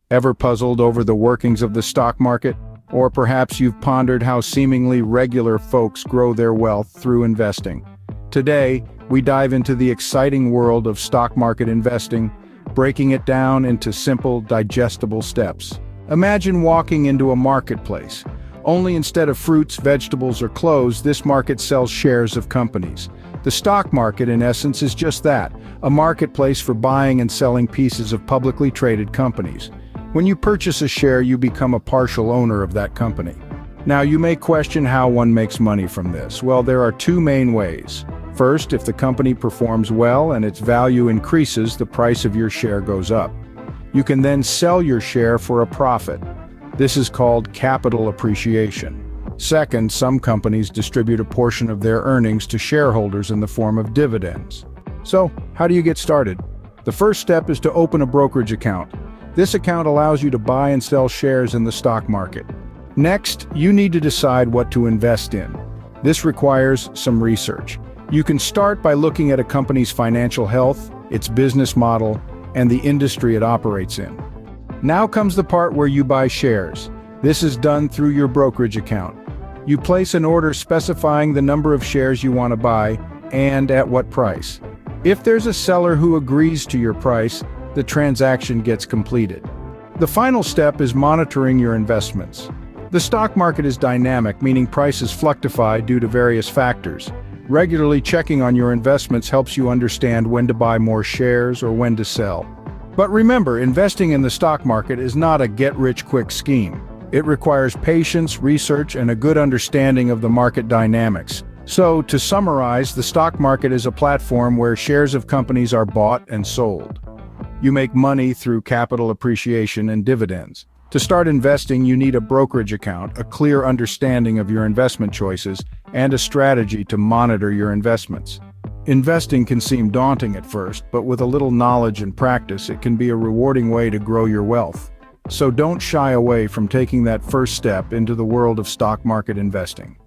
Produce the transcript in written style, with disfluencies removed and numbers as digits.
Ever puzzled over the workings of the stock market? Or perhaps you've pondered how seemingly regular folks grow their wealth through investing. Today, we dive into the exciting world of stock market investing, breaking it down into simple, digestible steps. Imagine walking into a marketplace. Only instead of fruits, vegetables, or clothes, this market sells shares of companies. The stock market, in essence, is just that, a marketplace for buying and selling pieces of publicly traded companies. When you purchase a share, you become a partial owner of that company. Now, you may question how one makes money from this. Well, there are two main ways. First, if the company performs well and its value increases, the price of your share goes up. You can then sell your share for a profit. This is called capital appreciation. Second, some companies distribute a portion of their earnings to shareholders in the form of dividends. So, how do you get started? The first step is to open a brokerage account. This account allows you to buy and sell shares in the stock market. Next, you need to decide what to invest in. This requires some research. You can start by looking at a company's financial health, its business model, and the industry it operates in. Now comes the part where you buy shares. This is done through your brokerage account. You place an order specifying the number of shares you want to buy and at what price. If there's a seller who agrees to your price, the transaction gets completed. The final step is monitoring your investments. The stock market is dynamic, meaning prices fluctuate due to various factors. Regularly checking on your investments helps you understand when to buy more shares or when to sell. But remember, investing in the stock market is not a get-rich-quick scheme. It requires patience, research, and a good understanding of the market dynamics. So, to summarize, the stock market is a platform where shares of companies are bought and sold. You make money through capital appreciation and dividends. To start investing, you need a brokerage account, a clear understanding of your investment choices, and a strategy to monitor your investments. Investing can seem daunting at first, but with a little knowledge and practice, it can be a rewarding way to grow your wealth. So don't shy away from taking that first step into the world of stock market investing.